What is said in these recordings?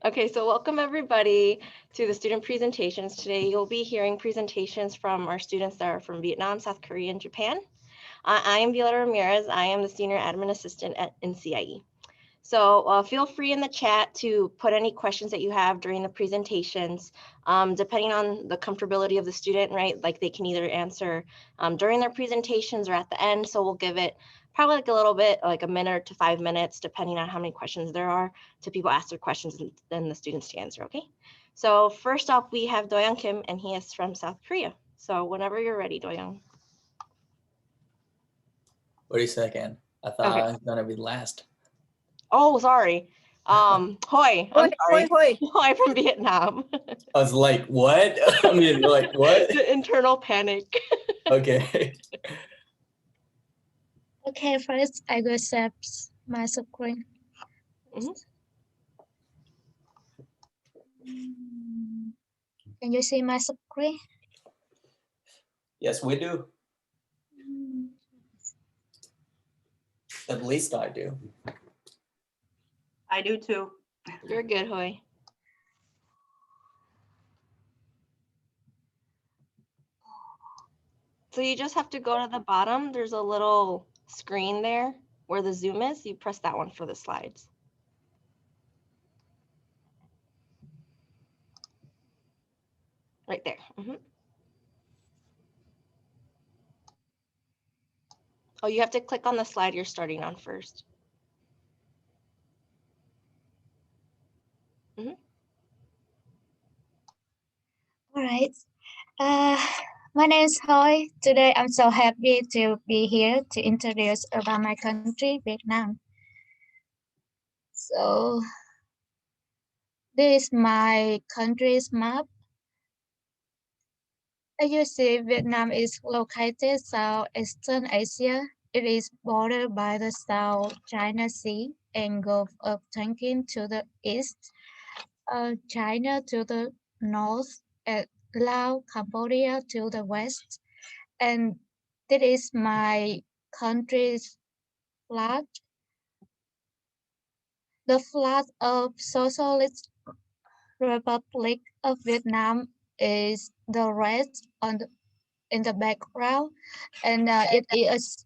Okay, so welcome everybody to the student presentations. Today you'll be hearing presentations from our students that are from Vietnam, South Korea, and Japan. I am Violeta Ramirez. I am the Senior Admin Assistant at NCIE. So feel free in the chat to put any questions that you have during the presentations, depending on the comfortability of the student, right? Like they can either answer during their presentations or at the end. So we'll give it probably like a little bit, like a minute to 5 minutes, depending on how many questions there are, to people ask their questions and then the students to answer, okay? So first off, we have Doyoung Kim, and he is from South Korea. So whenever you're ready, Doyoung. Wait a second. I thought Okay. I was gonna be last. Oh, sorry. Hoi, I'm sorry. Hoi. Hoi from Vietnam. I was like, what? I mean, like, what? The internal panic. Okay. Okay, first I will set my screen. Mhm. Can you see my screen? Yes, we do. At least I do. I do too. You're good, Hoi. So you just have to go to the bottom. There's a little screen there where the zoom is. You press that one for the slides. Right there. Mhm. Oh, you have to click on the slide you're starting on first. All right. My name is Hoi. Today I'm so happy to be here to introduce about my country, Vietnam. So this is my country's map. As you see, Vietnam is located Southeastern Asia. It is bordered by the South China Sea and Gulf of Tonkin to the east, China to the north, and Laos, Cambodia to the west. And this is my country's flag. The flag of Socialist Republic of Vietnam is the red in the background, and it is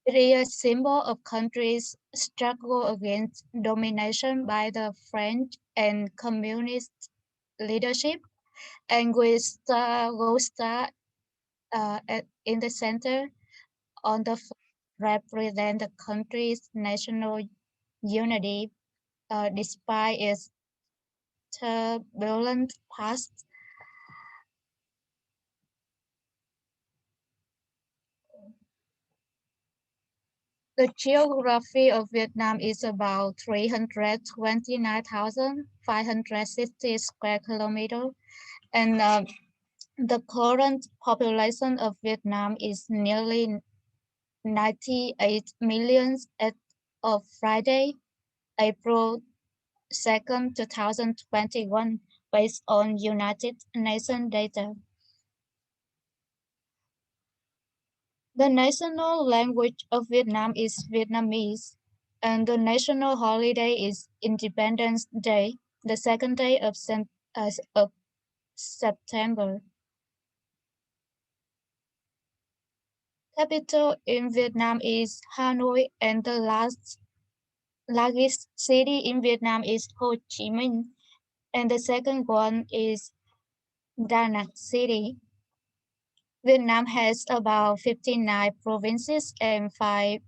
a symbol of country's struggle against domination by the French and communist leadership, and with the gold star in the center on the represent the country's national unity despite its turbulent past. The geography of Vietnam is about 329,560 square kilometers, and the current population of Vietnam is nearly 98 million as of Friday, April 2nd, 2021, based on United Nations data. The national language of Vietnam is Vietnamese, and the national holiday is Independence Day, the second day of September. Capital in Vietnam is Hanoi, and the largest city in Vietnam is Ho Chi Minh, and the second one is Da Nang City. Vietnam has about 59 provinces and 5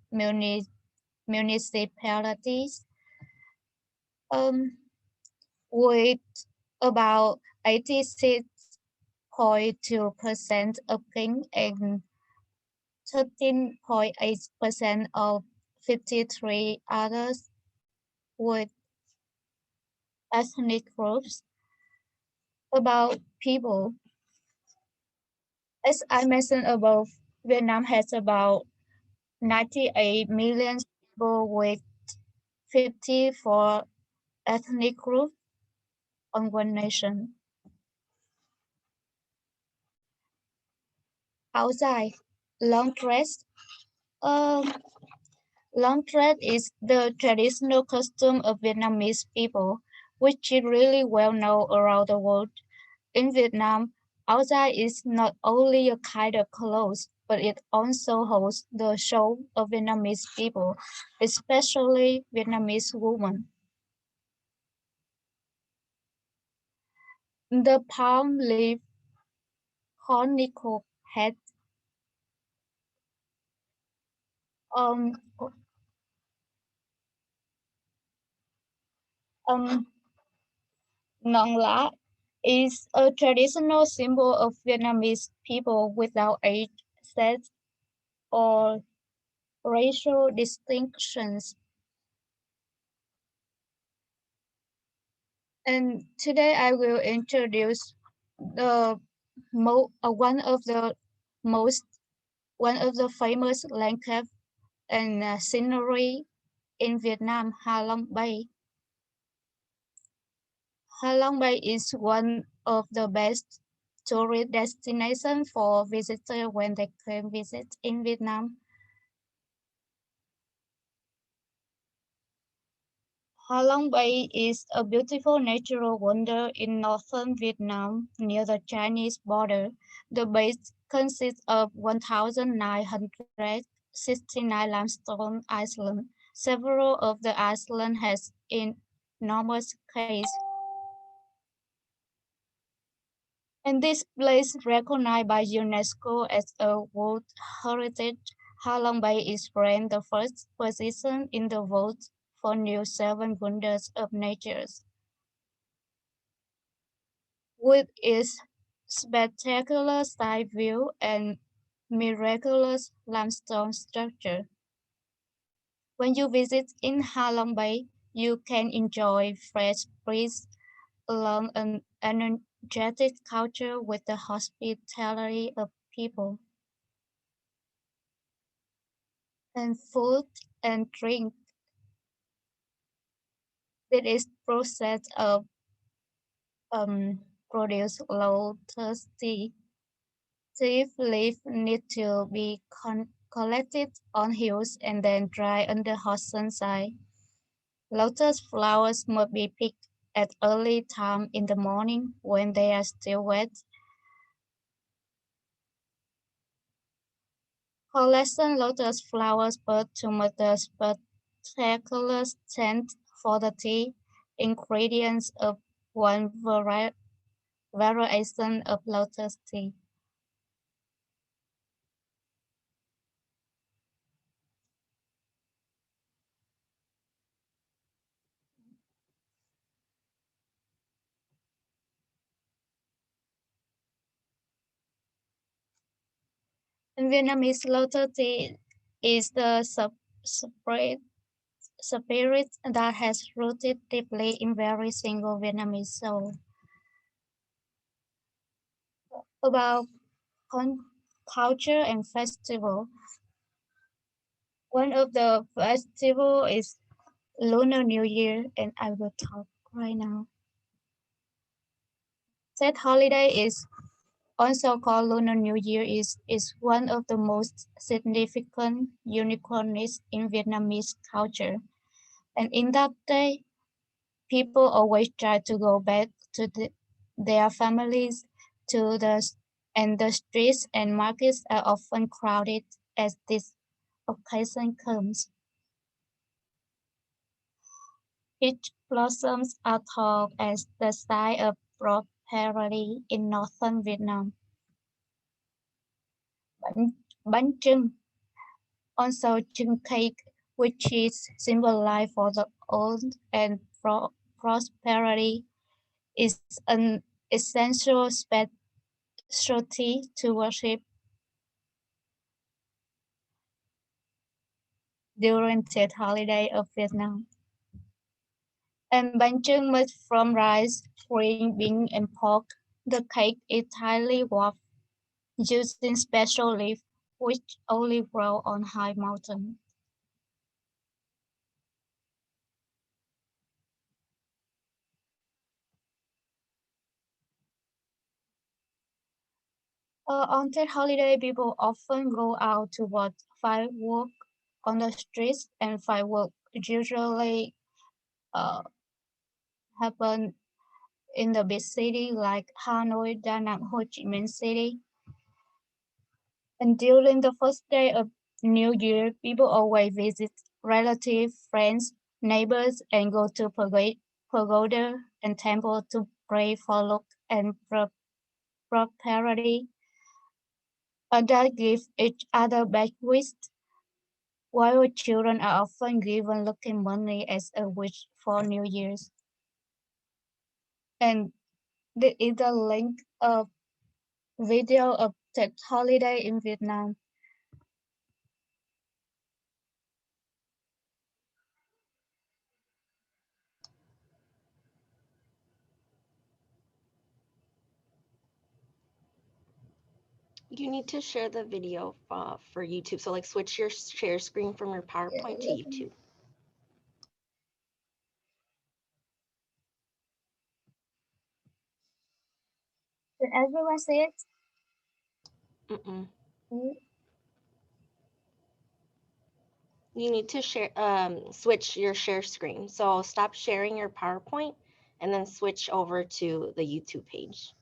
municipalities, with about 86.2% of King and 13.8% of 53 others with ethnic groups. About people, as I mentioned above, Vietnam has about 98 million people with 54 ethnic groups on one nation. Outside, long dress. Um, Laundry is the traditional costume of Vietnamese people, which is really well known around the world. In Vietnam, outside is not only a kind of clothes, but it also hosts the show of Vietnamese people, especially Vietnamese women. The palm leaf conical hat um, um, nón lá is a traditional symbol of Vietnamese people without age, sex, or racial distinctions. And today I will introduce the one of the most one of the famous landscape and scenery in Vietnam, Ha Long Bay. Ha Long Bay is one of the best tourist destinations for visitors when they come visit in Vietnam. Ha Long Bay is a beautiful natural wonder in northern Vietnam near the Chinese border. The bay consists of 1,969 limestone islands. Several of the islands has enormous cays. And this place recognized by UNESCO as a World Heritage, Ha Long Bay is ranked the first position in the world for new seven wonders of nature. With its spectacular side view and miraculous limestone structure. When you visit in Ha Long Bay, you can enjoy fresh breeze along an energetic culture with the hospitality of people. And food and drink. It is processed of produce lotus tea. Tea leaf need to be collected on hills and then dry under hot sunshine. Lotus flowers must be picked at early time in the morning when they are still wet. Collection lotus flowers bud to make the spectacular scent for the tea. Ingredients of one variation of lotus tea. In Vietnamese, lotus tea is the spirit that has rooted deeply in very single Vietnamese soul. About culture and festival. One of the festival is Lunar New Year, and I will talk right now. That holiday is also called Lunar New Year is one of the most significant uniqueness in Vietnamese culture. And in that day, people always try to go back to their families to and the streets and markets are often crowded as this occasion comes. Peach blossoms are tall as the sign of prosperity in northern Vietnam. Bánh, bánh chưng, also chưng cake, which is symbolized for the old and prosperity, is an essential specialty to worship during the holiday of Vietnam. And bánh chưng made from rice, green beans, and pork. The cake is highly warped using special leaf which only grow on high mountain. On that holiday, people often go out to watch fireworks on the streets, and fireworks usually happen in the big city like Hanoi, Da Nang, Ho Chi Minh City. And during the first day of New Year, people always visit relatives, friends, neighbors, and go to pagoda and temple to pray for luck and prosperity. Adults give each other bad wishes, while children are often given lucky money as a wish for New Year's. And there is a link of video of the holiday in Vietnam. You need to share the video for YouTube. So like switch your share screen from your PowerPoint to YouTube. Did everyone see it? Mm-mm. Mm. You need to share switch your share screen. So stop sharing your PowerPoint and then switch over to the YouTube page.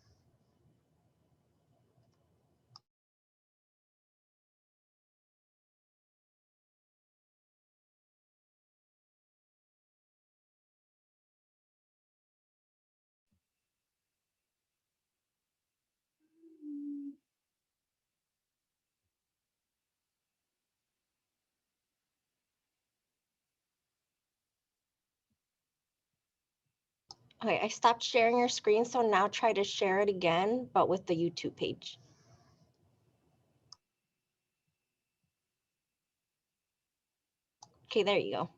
Okay, I stopped sharing your screen, so now try to share it again, but with the YouTube page. Okay, there you go.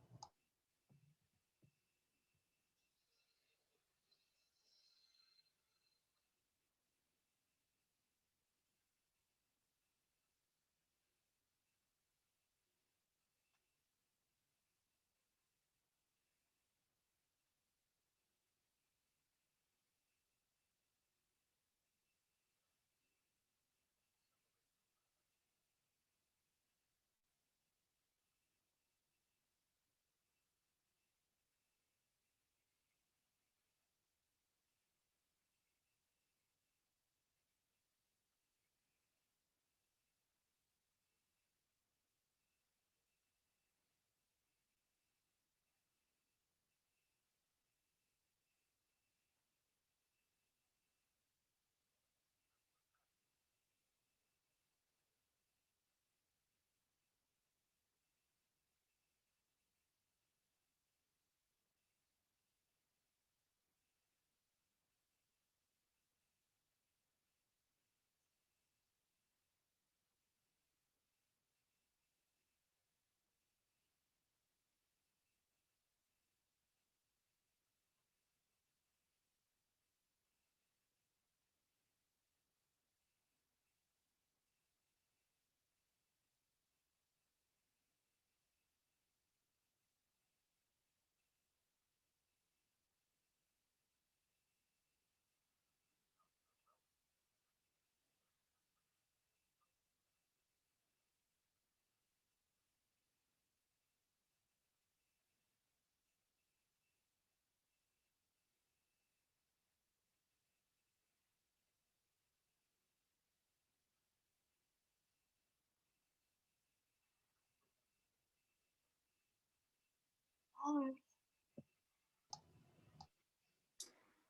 Oh,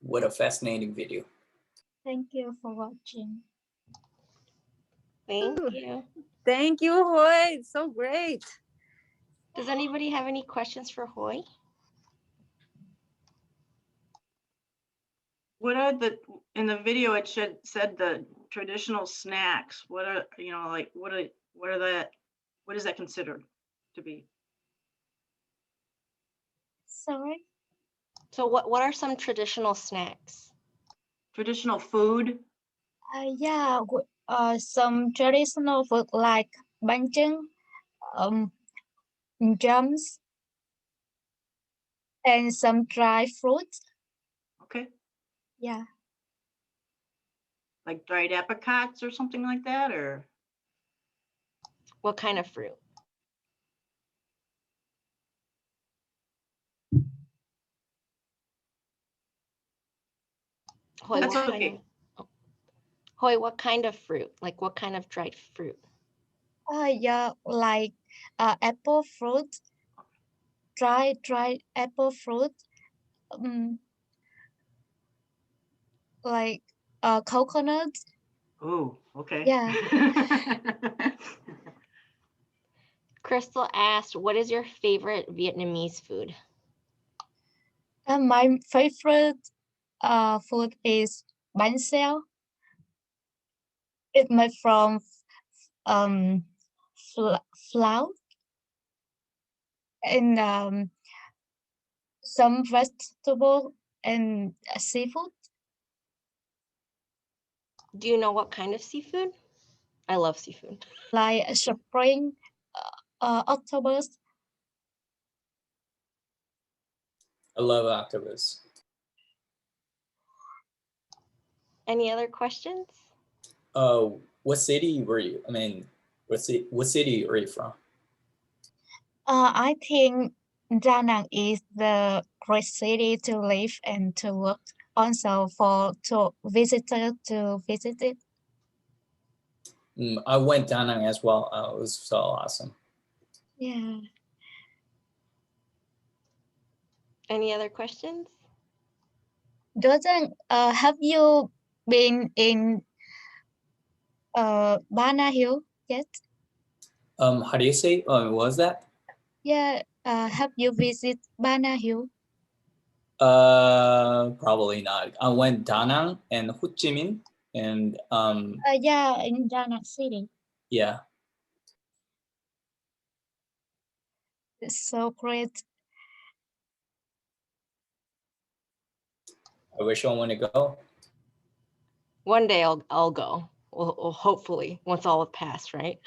What a fascinating video. thank you for watching. Thank Ooh. you. Thank you, Hoy. It's so great. Does anybody have any questions for Hoy? What are in the video, it said the traditional snacks. What are, like, what is that considered to be? Sorry. So what are some traditional snacks? Traditional food? Yeah, some traditional food like bánh chưng, jams, and some dry fruits. Okay, Yeah. like dried apricots or something like that, or? What kind of fruit? Hoy, That's what kind okay. of, Hoy, what kind of fruit? Like what kind of dried fruit? Yeah, like apple fruit, dry apple fruit, um, like coconut. Oh, okay. Yeah. Crystal asked, what is your favorite Vietnamese food? My favorite food is bánh xèo. It's made from um flour and some vegetable and seafood. Do you know what kind of seafood? I love seafood. Like spring, octopus. I love octopus. Any other questions? What city were you? I mean, what city are you from? I think Da Nang is the great city to live and to work. Also for to visitor to visit it. I went Da Nang as well. It was so awesome. Yeah. Any other questions? Doesn't have you been in Bana Hill yet? How do you say? What was that? Yeah. Have you visit Bana Hill? Probably not. I went Da Nang and Ho Chi Minh, and Yeah, in Da Nang City. yeah, It's so great. I wish I want to go. One day I'll go. Well, hopefully once all have passed, right?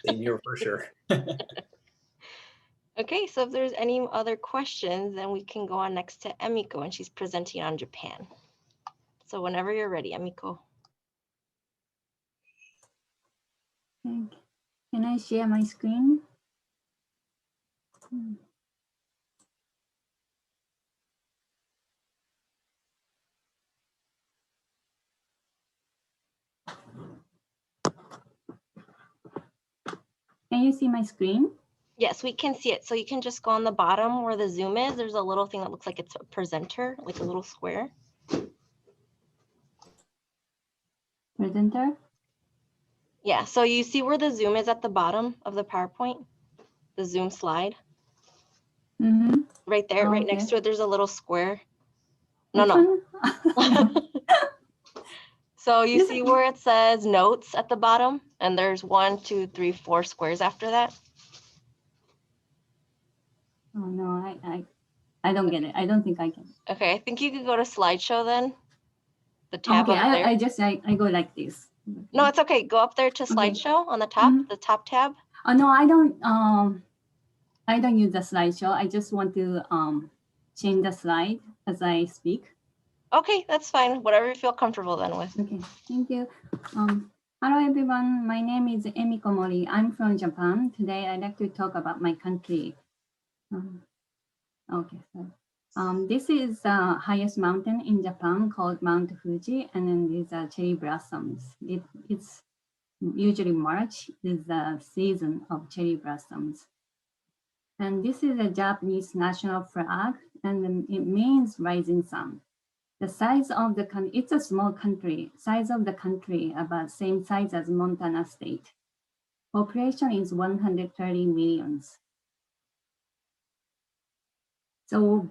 Same here for sure. Okay, so if there's any other questions, then we can go on next to Emiko, and she's presenting on Japan. So whenever you're ready, Emiko. Okay. Can I share my screen? Can you see my screen? Yes, we can see it. So you can just go on the bottom where the zoom is. There's a little thing that looks like it's a presenter, like a little square. Presenter? Yeah, so you see where the zoom is at the bottom of the PowerPoint? The zoom slide? Mm-hmm. Right there, Oh, right okay. next to it, there's a little square. No, Which no. one? So you This- see where it says notes at the bottom, and there's 1, 2, 3, 4 squares after that? Oh no, I don't get it. I don't think I can. Okay, I think you could go to slideshow then. The tab Okay, up there. I go like this. No, it's okay. Go up there to Okay. slideshow on the top, Mhm. the top tab. Oh no, I don't use the slideshow. I just want to change the slide as I speak. Okay, that's fine. Whatever you feel comfortable then with. Okay, thank you. Hello everyone, my name is Emiko Mori. I'm from Japan. Today I'd like to talk about my country. Okay, so this is the highest mountain in Japan called Mount Fuji, and then these are cherry blossoms. It's usually March is the season of cherry blossoms. And this is a Japanese national flag, and then it means rising sun. The size of the country, it's a small country, size of the country about same size as Montana State. Population is 130 millions. So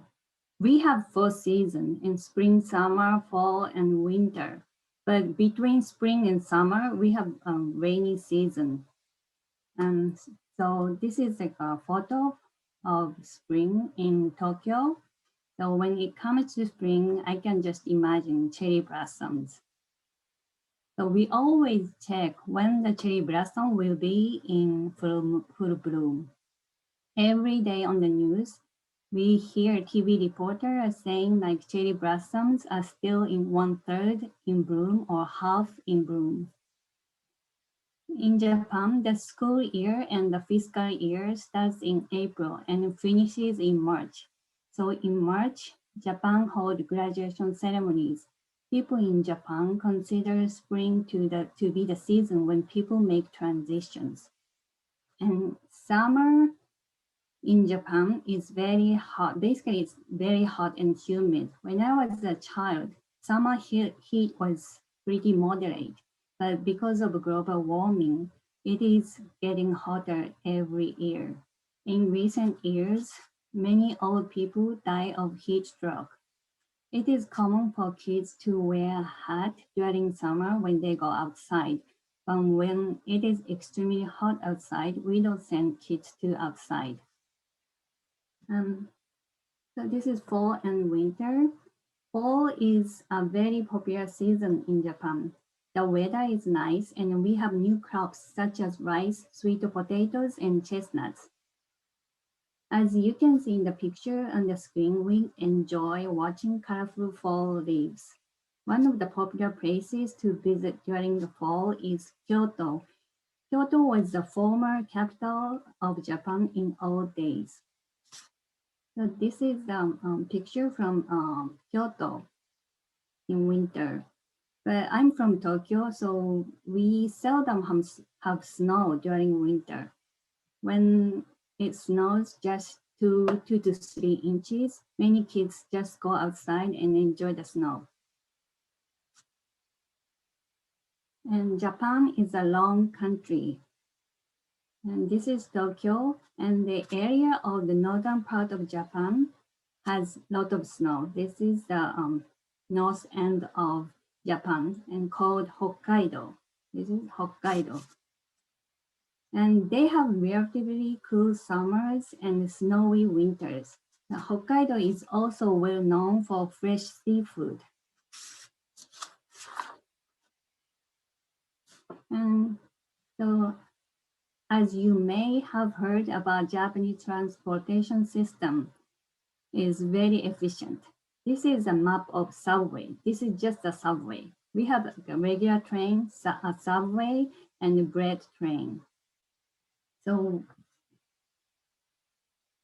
we have 4 seasons in spring, summer, fall, and winter. But between spring and summer, we have a rainy season. And so this is like a photo of spring in Tokyo. So when it comes to spring, I can just imagine cherry blossoms. So we always check when the cherry blossom will be in full bloom. Every day on the news, we hear TV reporters saying like cherry blossoms are still in 1/3 in bloom or half in bloom. In Japan, the school year and the fiscal year starts in April and finishes in March. So in March, Japan holds graduation ceremonies. people in Japan consider spring to be the season when people make transitions. And summer in Japan is very hot. Basically, it's very hot and humid. When I was a child, summer heat was pretty moderate, but because of global warming, it is getting hotter every year. In recent years, many old people die of heat stroke. It is common for kids to wear a hat during summer when they go outside. But when it is extremely hot outside, we don't send kids to outside. So this is fall and winter. Fall is a very popular season in Japan. The weather is nice and we have new crops such as rice, sweet potatoes, and chestnuts. As you can see in the picture on the screen, we enjoy watching colorful fall leaves. One of the popular places to visit during the fall is Kyoto. Kyoto was the former capital of Japan in old days. So this is the picture from Kyoto in winter. But I'm from Tokyo, so we seldom have snow during winter. When it snows just 2 to 3 inches, many kids just go outside and enjoy the snow. And Japan is a long country. And this is Tokyo, and the area of the northern part of Japan has a lot of snow. This is the north end of Japan and called Hokkaido. This is Hokkaido. And they have relatively cool summers and snowy winters. Now, Hokkaido is also well known for fresh seafood. And so, as you may have heard about Japanese transportation system, is very efficient. This is a map of subway. This is just a subway. We have a regular train, a subway, and a bread train. So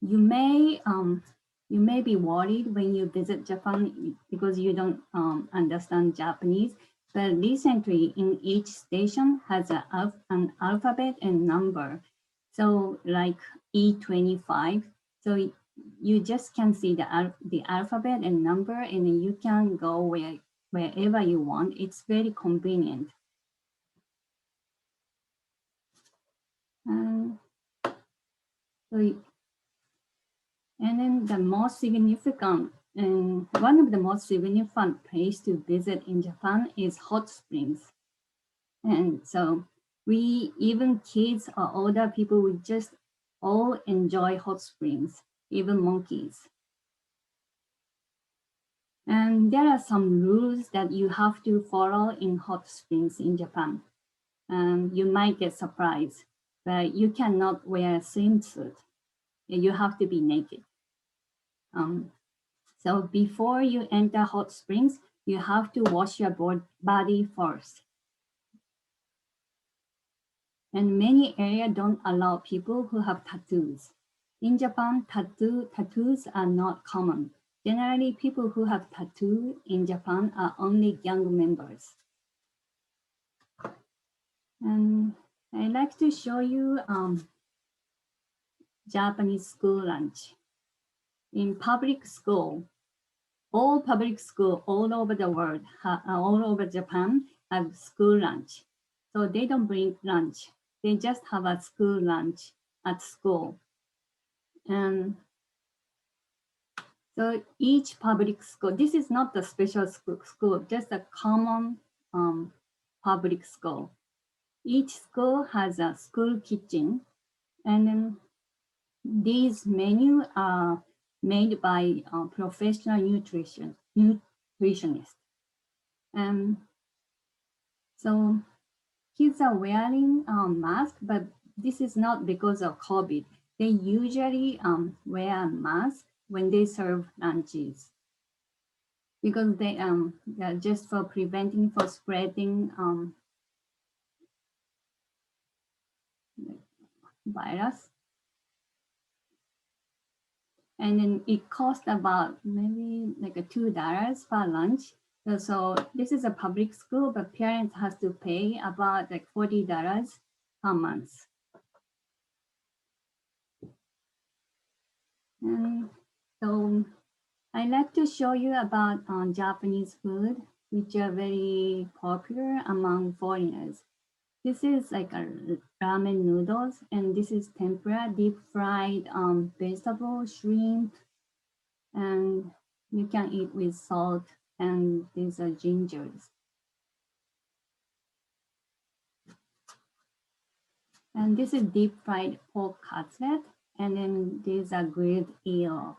you may be worried when you visit Japan because you don't understand Japanese. But recently, in each station has an alphabet and number. So like E25. So you just can see the alphabet and number, and then you can go wherever you want. It's very convenient. And then the most significant, and one of the most significant place to visit in Japan is hot springs. And so even kids or older people, we just all enjoy hot springs, even monkeys. And there are some rules that you have to follow in hot springs in Japan. You might get surprised, but you cannot wear a swimsuit. You have to be naked. So before you enter hot springs, you have to wash your body first. And many areas don't allow people who have tattoos. In Japan, tattoos are not common. Generally, people who have tattoo in Japan are only young members. And I'd like to show you Japanese school lunch. In public school, all public school all over the world, all over Japan, have school lunch. So they don't bring lunch. They just have a school lunch at school. And so each public school, this is not the special school, just a common public school. Each school has a school kitchen, and then these menus are made by professional nutritionists. And so kids are wearing masks, but this is not because of COVID. They usually wear a mask when they serve lunches because they're just for preventing for spreading virus. And then it costs about maybe like $2 per lunch. So this is a public school, but parents has to pay about like $40 per month. And so I like to show you about Japanese food, which are very popular among foreigners. This is like a ramen noodles, and this is tempura, deep fried vegetable, shrimp, and you can eat with salt, and these are gingers. And this is deep fried pork cutlet, and then these are grilled eel.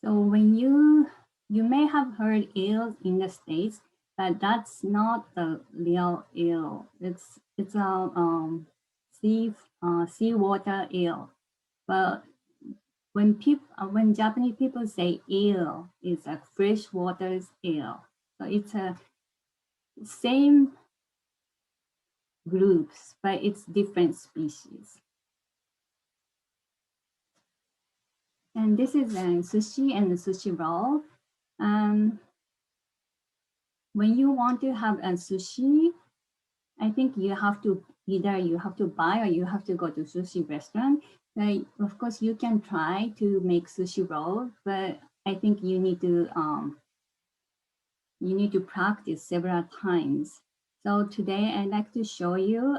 So when you may have heard eels in the States, but that's not the real eel. It's a seawater eel. But when Japanese people say eel, it's a freshwater eel. So it's a same groups, but it's different species. And this is a sushi and a sushi roll. When you want to have a sushi, I think you have to either you have to buy or you have to go to sushi restaurant. Of course, you can try to make sushi roll, but I think you need to practice several times. So today I'd like to show you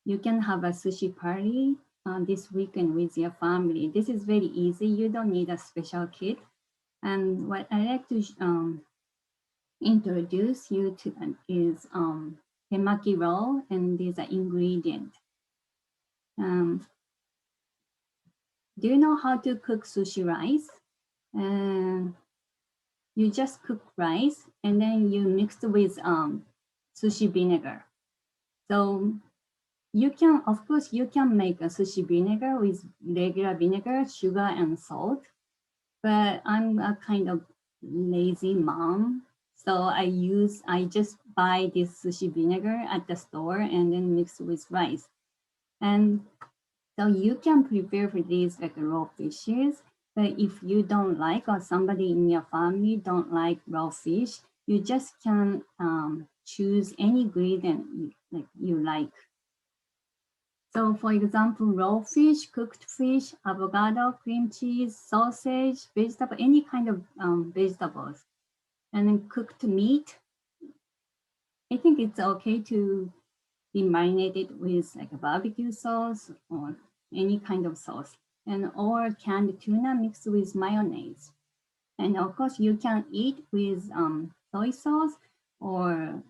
you can have a sushi party this weekend with your family. This is very easy. You don't need a special kit. And what I like to introduce you to is temaki roll, and these are ingredients. Do you know how to cook sushi rice? You just cook rice and then you mix it with sushi vinegar. So you can, of course, you can make a sushi vinegar with regular vinegar, sugar, and salt. But I'm a kind of lazy mom. So I just buy this sushi vinegar at the store and then mix with rice. And so you can prepare for these like raw fishes. But if you don't like, or somebody in your family don't like raw fish, you just can choose any ingredient you like. So for example, raw fish, cooked fish, avocado, cream cheese, sausage, vegetable, any kind of vegetables. And then cooked meat. I think it's okay to be marinated with like a barbecue sauce or any kind of sauce, and or canned tuna mixed with mayonnaise. And of course, you can eat with soy sauce or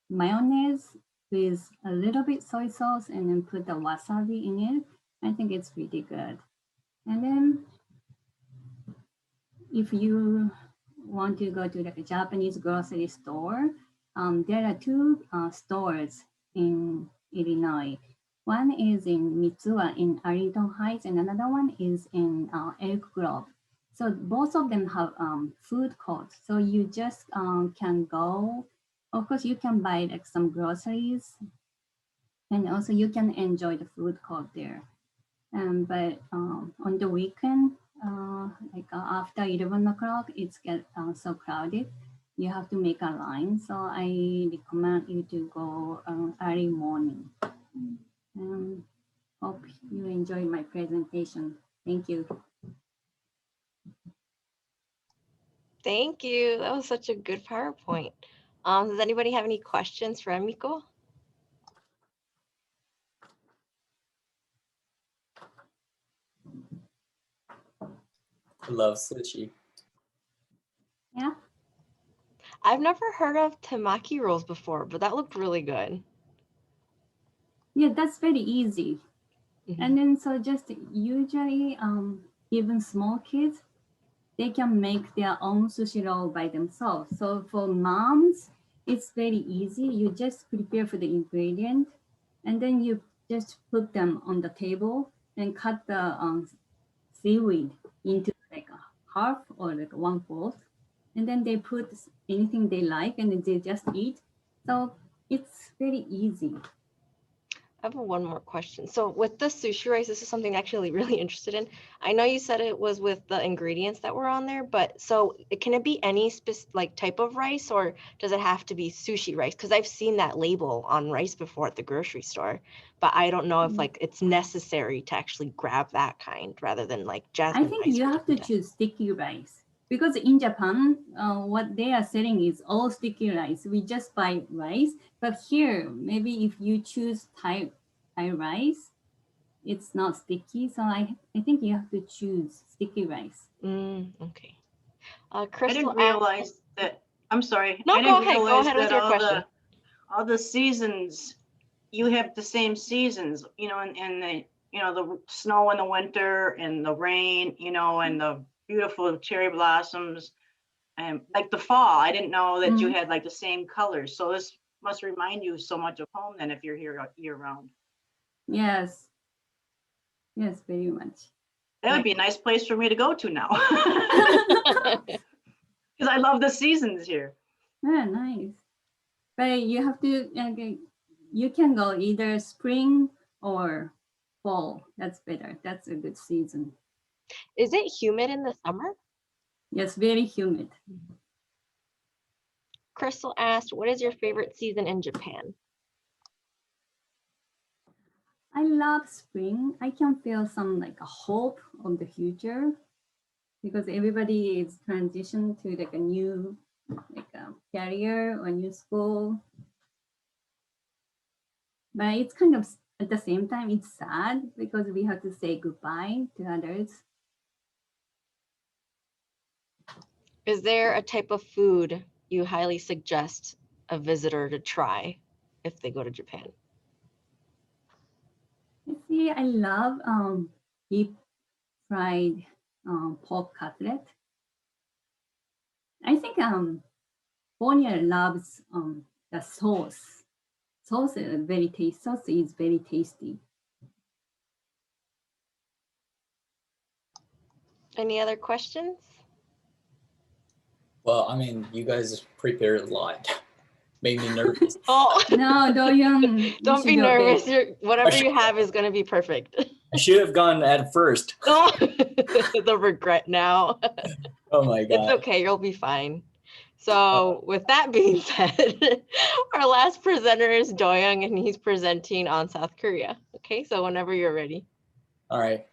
mayonnaise with a little bit soy sauce, and then put the wasabi in it. I think it's pretty good. And then if you want to go to like a Japanese grocery store, there are two stores in Illinois. One is in Mitsuwa in Arlington Heights, and another one is in Elk Grove. So both of them have food courts. So you just can go. Of course, you can buy like some groceries, and also you can enjoy the food court there. But on the weekend, after 11 o'clock, it's get so crowded. You have to make a line. So I recommend you to go early morning. Hope you enjoy my presentation. Thank you. Thank you. That was such a good PowerPoint. Does anybody have any questions for Emiko? I love sushi. Yeah. I've never heard of temaki rolls before, but that looked really good. Yeah, that's very easy. Mhm. And then so just usually even small kids, they can make their own sushi roll by themselves. So for moms, it's very easy. You just prepare for the ingredient, and then you just put them on the table and cut the seaweed into like a half or like 1/4, and then they put anything they like, and then they just eat. So it's very easy. have one more question. So with the sushi rice, this is something I'm actually really interested in. I know you said it was with the ingredients that were on there, but so can it be any like type of rice, or does it have to be sushi rice? Because I've seen that label on rice before at the grocery store, but I don't know if Mm. like it's necessary to actually grab that kind rather than like I jasmine think rice. you or have to something. choose sticky rice because in Japan, what they are selling is all sticky rice. We just buy rice, but here maybe if you choose Thai rice, it's not sticky. So I think you have to choose sticky rice. Okay. I Crystal didn't asked- realize that, I'm sorry. No, I go didn't ahead. Go realize ahead with that your question. all the seasons, you have the same seasons, you know, and the, you know, the snow in the winter and the rain, you know, and the beautiful cherry blossoms. And like the fall, I didn't know that you Mhm. had like the same colors. So this must remind you so much of home then if you're here year round. Yes. Yes, very much. That would be a nice place for me to go to now. Yeah, Because I love the seasons here. nice. But you have to, okay, you can go either spring or fall. That's better. That's a good season. Is it humid in the summer? Yes, very humid. Crystal asked, what is your favorite season in Japan? I love spring. I can feel some like a hope of the future because everybody is transition to like a new like a career or new school. But it's kind of at the same time it's sad because we have to say goodbye to others. Is there a type of food you highly suggest a visitor to try if they go to Japan? Let's see, I love deep fried pork cutlet. I think Bonia loves the sauce. Sauce is very tasty. Sauce is very tasty. Any other questions? Well, I mean, you guys prepared a lot. Made me nervous. Oh, No, Doyoung, you don't should be do nervous. it. Whatever you have is going to be perfect. I should have gone at first. Oh, the regret now. Oh my It's god. okay. You'll be fine. So with that being said, our last presenter is Doyoung, and he's presenting on South Korea. Okay, so whenever you're ready. All right.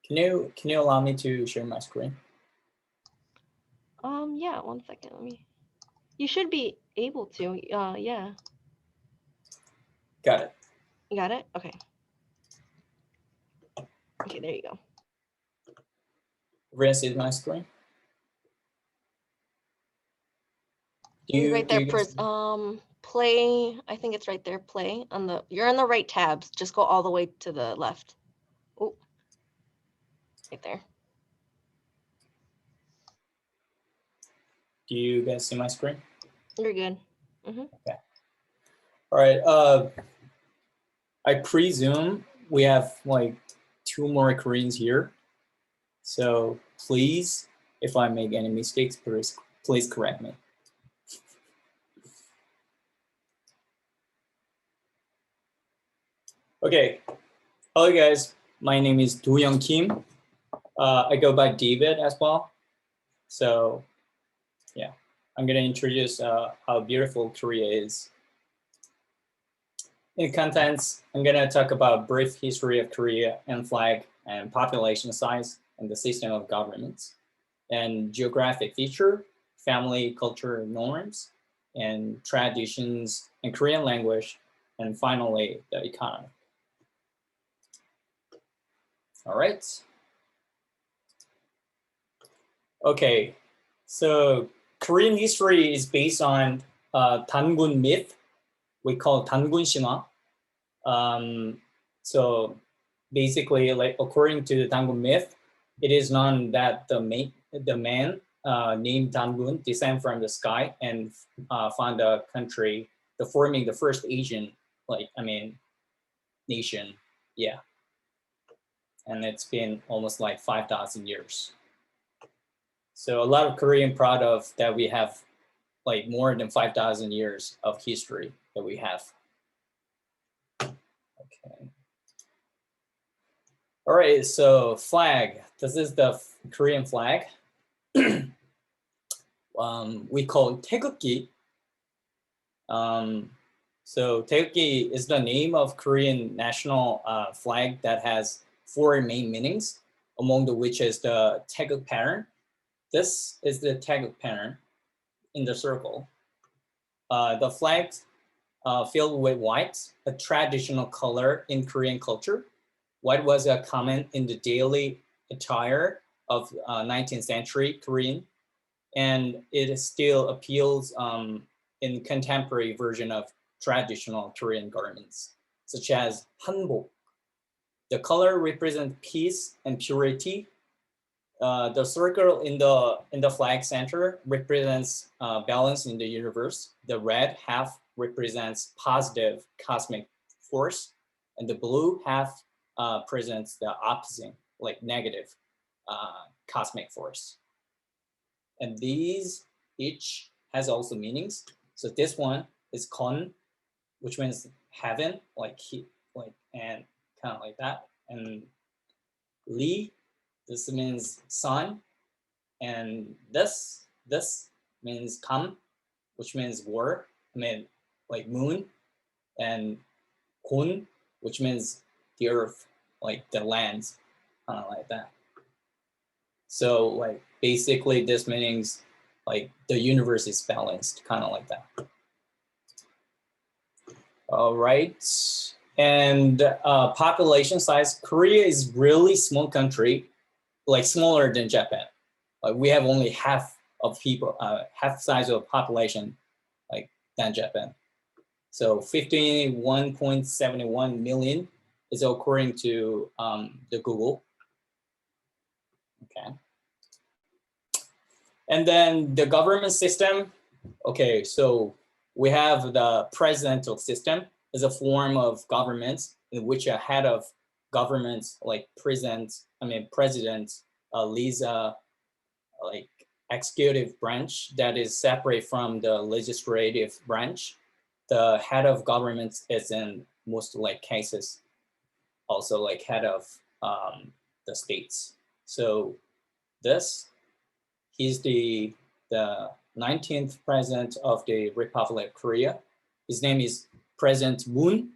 Can you allow me to share my screen? Yeah, 1 second. You should be able to. Yeah. Got it. You got it? Okay. Okay, there you go. Everyone sees my screen? Right there you for guys- play. I think it's right there. Play on the. You're on the right tabs. Just go all the way to the left. Oh, right there. do you guys see my screen? You're good. All right. I presume we have like 2 more Koreans here. So please, if I make any mistakes, please correct me. Okay. Hello guys. My name is Do-Young Kim. I go by David as well. So yeah, I'm gonna introduce how beautiful Korea is. In contents, I'm gonna talk about brief history of Korea and flag and population size and the system of governments and geographic feature, family culture norms and traditions and Korean language, and finally the economy. All right. Okay, so Korean history is based on Dangun myth. We call it Dangun Shinhwa. So basically, like according to the Dangun myth, it is known that the man named Dangun descended from the sky and found a country, forming the first Asian, nation. Yeah, and it's been almost like 5,000 years. So a lot of Korean proud of that we have like more than 5,000 years of history that we have. Okay. All right, so flag. This is the Korean flag. We call it taegukgi. So taegukgi is the name of Korean national flag that has 4 main meanings, among which is the taeguk pattern. This is the taeguk pattern in the circle. The flag filled with white, a traditional color in Korean culture. White was a common in the daily attire of 19th century Korean, and it still appeals in contemporary version of traditional Korean garments, such as hanbok. The color represents peace and purity. The circle in the flag center represents balance in the universe. The red half represents positive cosmic force, and the blue half presents the opposite, like negative cosmic force. And these each has also meanings. So this one is kon, which means heaven, like he, like, and kind of like that. And li, this means sun. And this means kam, which means war. I mean, like moon. And kun, which means the earth, like the lands, kind of like that. So like basically this means like the universe is balanced, kind of like that. All right. And population size, Korea is really small country, like smaller than Japan. Like we have only half of people, half size of population like than Japan. So 51.71 million is according to the Google. Okay. And then the government system. Okay, so we have the presidential system as a form of government in which a head of government, like president leads a like executive branch that is separate from the legislative branch. The head of government is in most like cases also like head of the states. So he's the 19th president of the Republic of Korea. His name is President Moon.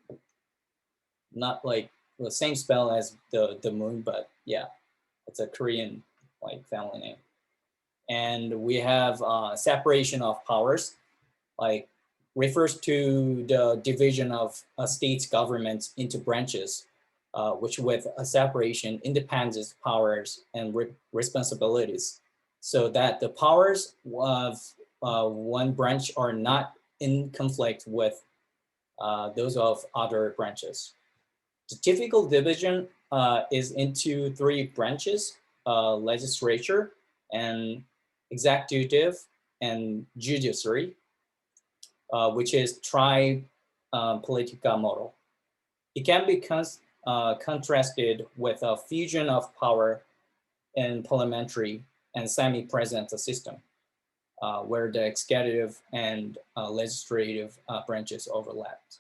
Not like the same spell as the moon, but yeah, it's a Korean like family name. And we have separation of powers, like refers to the division of a state's government into branches, which with a separation, independence, powers, and responsibilities, so that the powers of one branch are not in conflict with those of other branches. The typical division is into 3 branches, legislature and executive and judiciary, which is tri-politica model. It can be contrasted with a fusion of power in parliamentary and semi-presidential system, where the executive and legislative branches overlapped.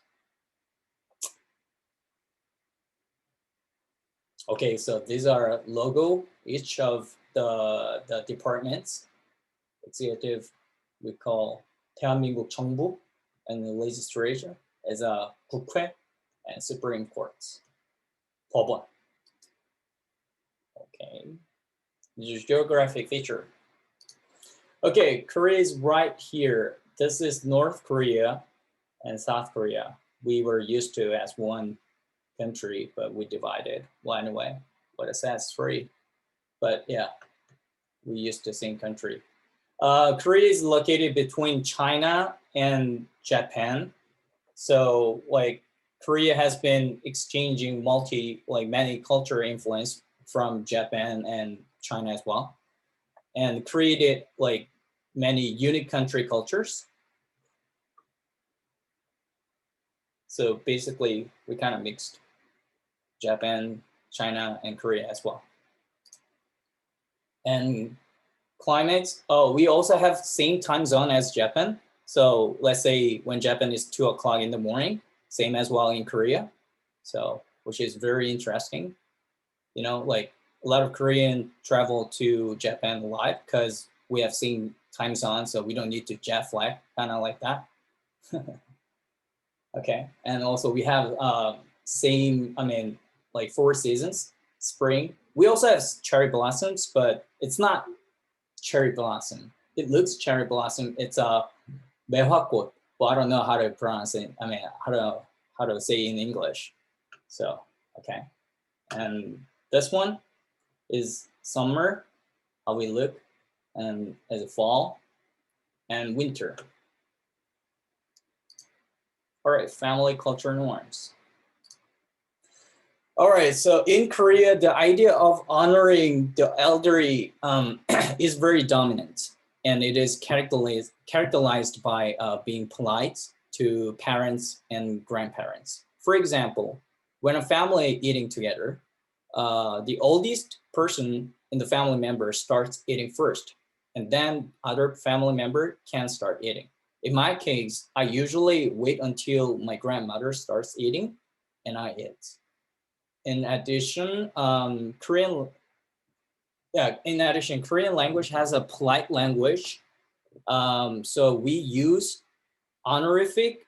Okay, so these are logo, each of the departments. Executive, we call 대한민국 정부, and the legislature is a 국회 and Supreme Courts. 법원. Okay, geographic feature. Okay, Korea is right here. This is North Korea and South Korea. We were used to as one country, but we divided. Well, anyway, but it says 3. But yeah, we used to same country. Korea is located between China and Japan. So like Korea has been exchanging many cultural influence from Japan and China as well, and created like many unique country cultures. So basically we kind of mixed Japan, China, and Korea as well. And Climates. Oh, we also have same time zone as Japan. So let's say when Japan is 2 o'clock in the morning, same as well in Korea. So, which is very interesting. You know, like a lot of Korean travel to Japan live because we have seen time zone, so we don't need to jet fly, kind of like that. Okay, and also we have same, I mean, like 4 seasons, spring. We also have cherry blossoms, but it's not cherry blossom. It looks cherry blossom. It's a 매화꽃. Well, I don't know how to pronounce it. I mean, how to say in English. So, okay. And this one is summer, how we look, and as a fall, and winter. All right, family culture norms. All right, so in Korea, the idea of honoring the elderly is very dominant, and it is characterized by being polite to parents and grandparents. For example, when a family eating together, the oldest person in the family member starts eating first, and then other family member can start eating. In my case, I usually wait until my grandmother starts eating and I eat. In addition, Korean language has a polite language. So we use honorific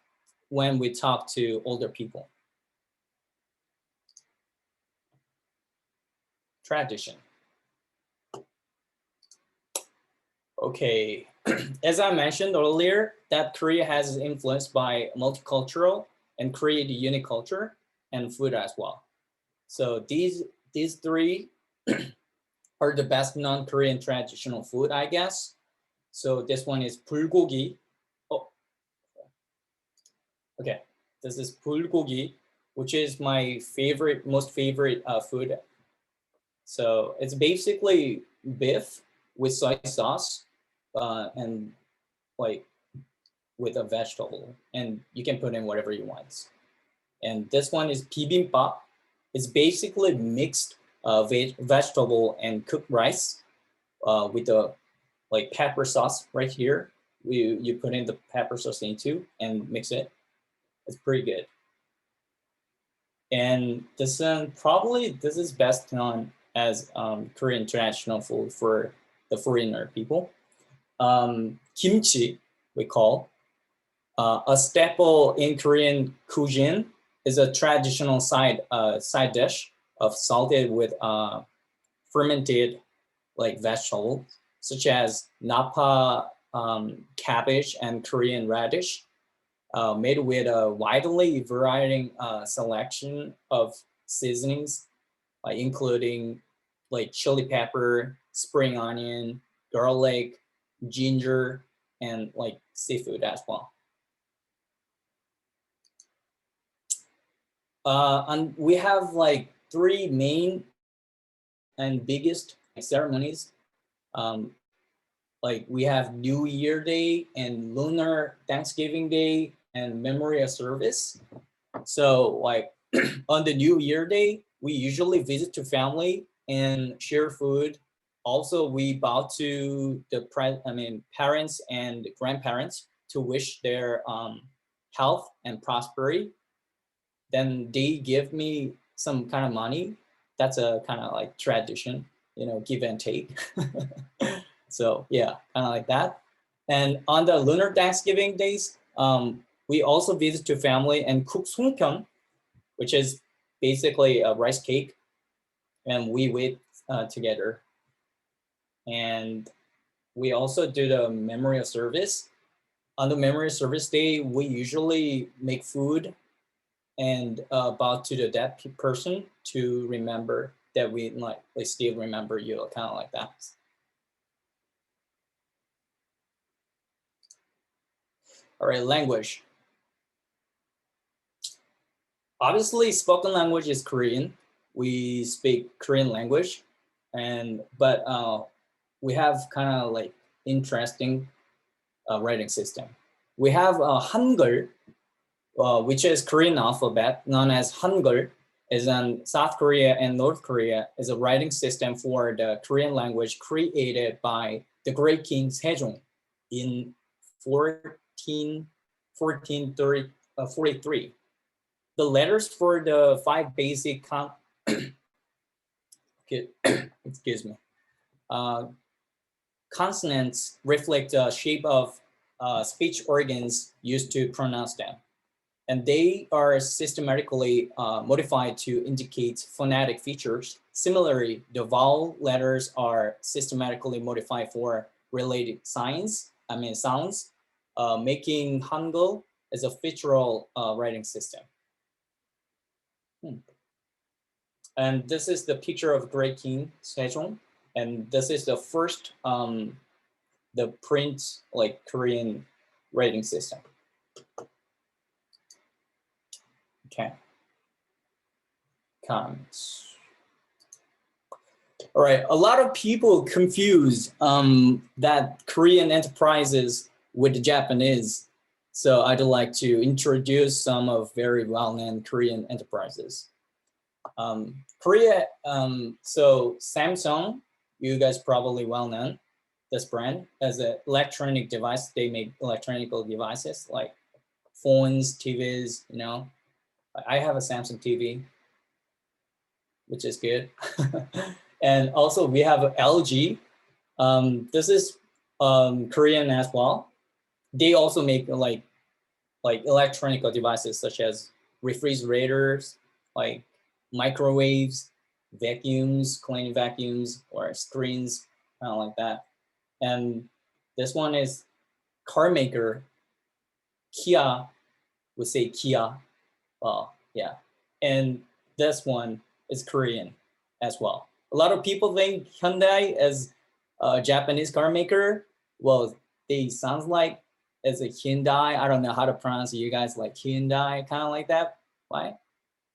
when we talk to older people. Tradition. Okay, as I mentioned earlier, that Korea has influenced by multicultural and create a unique culture and food as well. So these 3 are the best non-Korean traditional food, I guess. So this one is bulgogi. Oh, okay. This is bulgogi, which is my most favorite food. So it's basically beef with soy sauce and like with a vegetable, and you can put in whatever you want. And this one is bibimbap. It's basically mixed vegetable and cooked rice with the like pepper sauce right here. You put in the pepper sauce into and mix it. It's pretty good. And this is best known as Korean traditional food for the foreigner people. Kimchi, we call. A staple in Korean cuisine is a traditional side dish of salted with fermented like vegetables such as napa, cabbage, and Korean radish, made with a widely varying selection of seasonings, including like chili pepper, spring onion, garlic, ginger, and like seafood as well. And we have like 3 main and biggest ceremonies. Like we have New Year Day and Lunar Thanksgiving Day and Memorial Service. So like on the New Year Day, we usually visit to family and share food. Also, we bow to the parents and grandparents to wish their health and prosperity. Then they give me some kind of money. That's a kind of like tradition, you know, give and take. So yeah, kind of like that. And on the Lunar Thanksgiving days, we also visit to family and cook songpyeon, which is basically a rice cake, and we wait together. And we also do the memorial service. On the memorial service day, we usually make food and bow to the dead person to remember that we still remember you, kind of like that. All right, language. Obviously, spoken language is Korean. We speak Korean language, but we have kind of like interesting writing system. We have Hangul, which is Korean alphabet known as Hangul, is in South Korea and North Korea is a writing system for the Korean language created by the great king Sejong in 1443. The letters for the 5 basic excuse me, consonants reflect the shape of speech organs used to pronounce them. And they are systematically modified to indicate phonetic features. Similarly, the vowel letters are systematically modified for related sounds, making Hangul as a featural writing system. And this is the picture of Great King Sejong. And this is the first, the print, like Korean writing system. Okay. Comments. All right, a lot of people confuse that Korean enterprises with the Japanese. So I'd like to introduce some of very well-known Korean enterprises. Korea, so Samsung, you guys probably well known this brand as an electronic device. They make electronic devices like phones, TVs, you know. I have a Samsung TV, which is good. And also we have LG. This is Korean as well. They also make like electronic devices such as refrigerators, like microwaves, vacuums, cleaning vacuums, or screens, kind of like that. And this one is car maker, Kia, would say Kia. Well, yeah. And this one is Korean as well. A lot of people think Hyundai is a Japanese car maker. Well, they sound like as a Hyundai. I don't know how to pronounce it. You guys like Hyundai, kind of like that, right?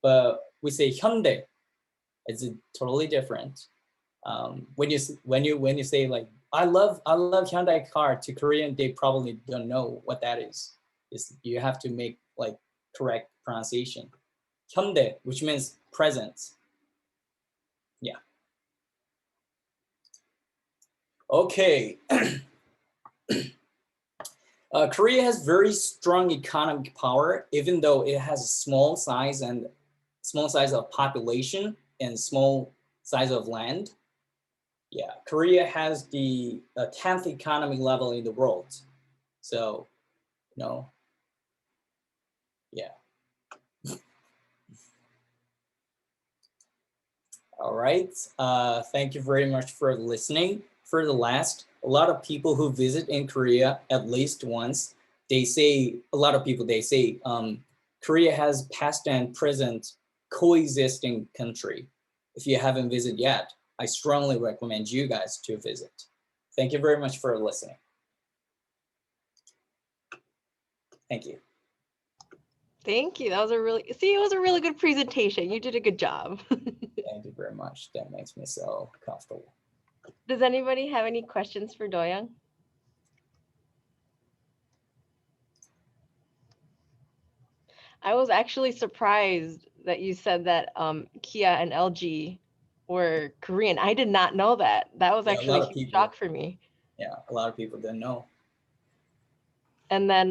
But we say Hyundai. It's totally different. When you say like I love Hyundai car to Korean, they probably don't know what that is. You have to make like correct pronunciation. Hyundai, which means present. Yeah. Okay. Korea has very strong economic power, even though it has a small size of population and small size of land. Yeah, Korea has the 10th economic level in the world. So, you know, yeah. All right, thank you very much for listening. For the last, a lot of people who visit in Korea at least once, they say, a lot of people, they say, Korea has past and present coexisting country. If you haven't visited yet, I strongly recommend you guys to visit. Thank you very much for listening. Thank you. Thank you. That was it was a really good presentation. You did a good job. Thank you very much. That makes me so comfortable. Does anybody have any questions for Doyoung? I was actually surprised that you said that Kia and LG were Korean. I did not know that. That was actually a huge shock for me. Yeah, a lot of people didn't know. And then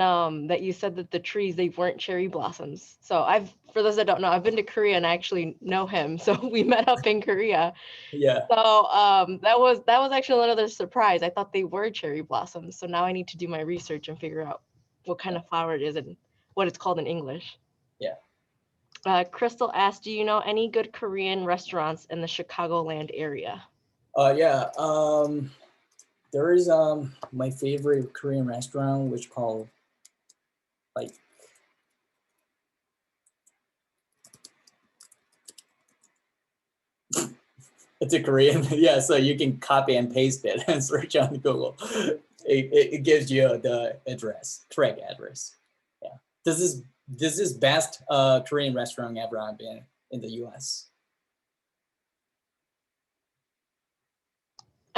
that you said that the trees, they weren't cherry blossoms. So for those that don't know, I've been to Korea and I actually know him. So we met up in Korea. Yeah. So that was actually another surprise. I thought they were cherry blossoms. So now I need to do my research and figure out what kind of flower it is and what it's called in English. Yeah. Crystal asked, do you know any good Korean restaurants in the Chicagoland area? Yeah. There is my favorite Korean restaurant, which called like it's a Korean, yeah. So you can copy and paste it and search on Google. It gives you the address, correct address. Yeah, this is best Korean restaurant ever I've been in the U.S.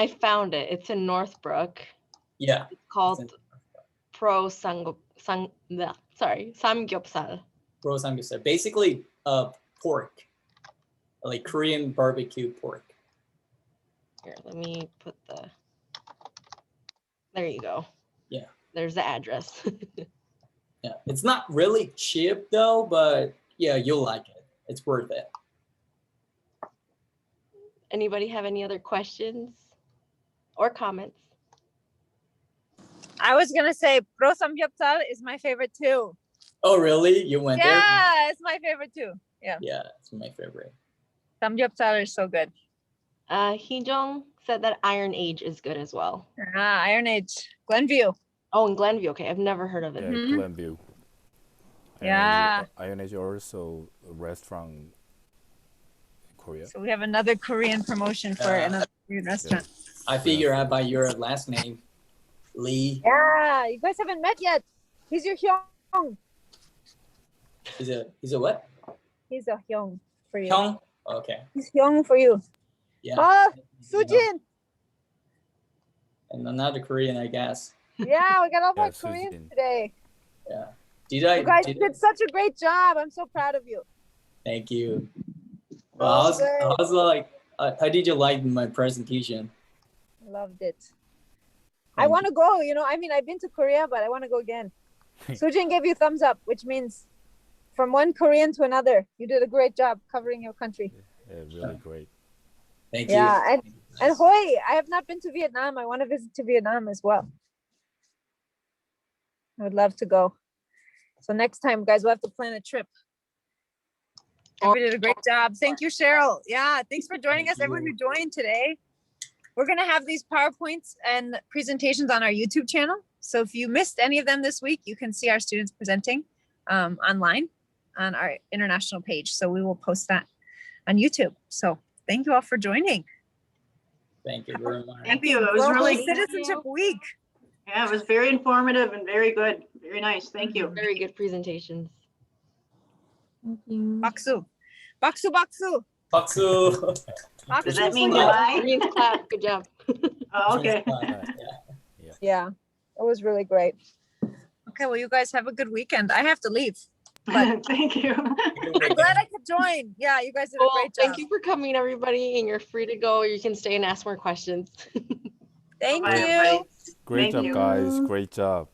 I found it. It's in Northbrook. Yeah. It's called Pro Samgyeopsal. Pro Samgyeopsal. Basically, pork. like Korean barbecue pork. Here, let me put the, there you go. Yeah. There's the address. Yeah, it's not really cheap though, but yeah, you'll like it. It's worth it. Anybody have any other questions or comments? I was gonna say pro samgyeopsal is my favorite too. Oh, really? You went there? Yeah, it's my favorite too. Yeah, Yeah, it's my favorite. samgyeopsal is so good. Heejong said that Iron Age is good as well. Ah, Iron Age, Glenview. Oh, in Glenview. Okay, I've never heard of it. Yeah, Mhm. Glenview. Yeah. Iron Age also a restaurant in Korea. So we have another Korean promotion for Yeah. another Korean restaurant. I figure out by your last name, Lee. Yeah, you guys haven't met yet. He's your Hyung. He's a what? He's a Hyung for you. Hyung? Okay. He's Hyung for you. Yeah. Oh, Sujin. And another Korean, I guess. Yeah, we got all Yeah, my Koreans Sujin. today. Yeah. Did I? You guys did- did such a great job. I'm so proud of you. Thank you. Well, I was like, how did you like my presentation? Loved it. I Thank want to go, I mean, I've been to Korea, but I want to go again. Sujin gave you thumbs up, which means from one Korean to another, you did a great job covering your country. Yeah, really great. Thank Yeah, you. and Hoi, I have not been to Vietnam. I want to visit to Vietnam as well. I would love to go. So next time, guys, we'll have to plan a trip. Everybody did a great job. Thank you, Cheryl. Yeah, thanks for joining Thank us, everyone you. who joined today. We're going to have these PowerPoints and presentations on our YouTube channel. So if you missed any of them this week, you can see our students presenting online on our international page. So we will post that on YouTube. So thank you all for joining. Thank you very much. Thank you. It was Global really, Citizenship Week. yeah, it was very informative and very good. Very nice. Thank you. Very good presentations. Thank you. Baksu. Baksu, baksu. Baksu. Does that mean Baksu. goodbye? Green clap. Good job. Oh, okay. Yeah. Yeah, it was really great. Okay, well, you guys have a good weekend. I have to leave. Thank you. I'm glad I could join. Yeah, you guys did a Well, great job. thank you for coming, everybody, and you're free to go. You can stay and ask more questions. Thank Bye, you. everybody. Great Thank job, you. guys. Great job.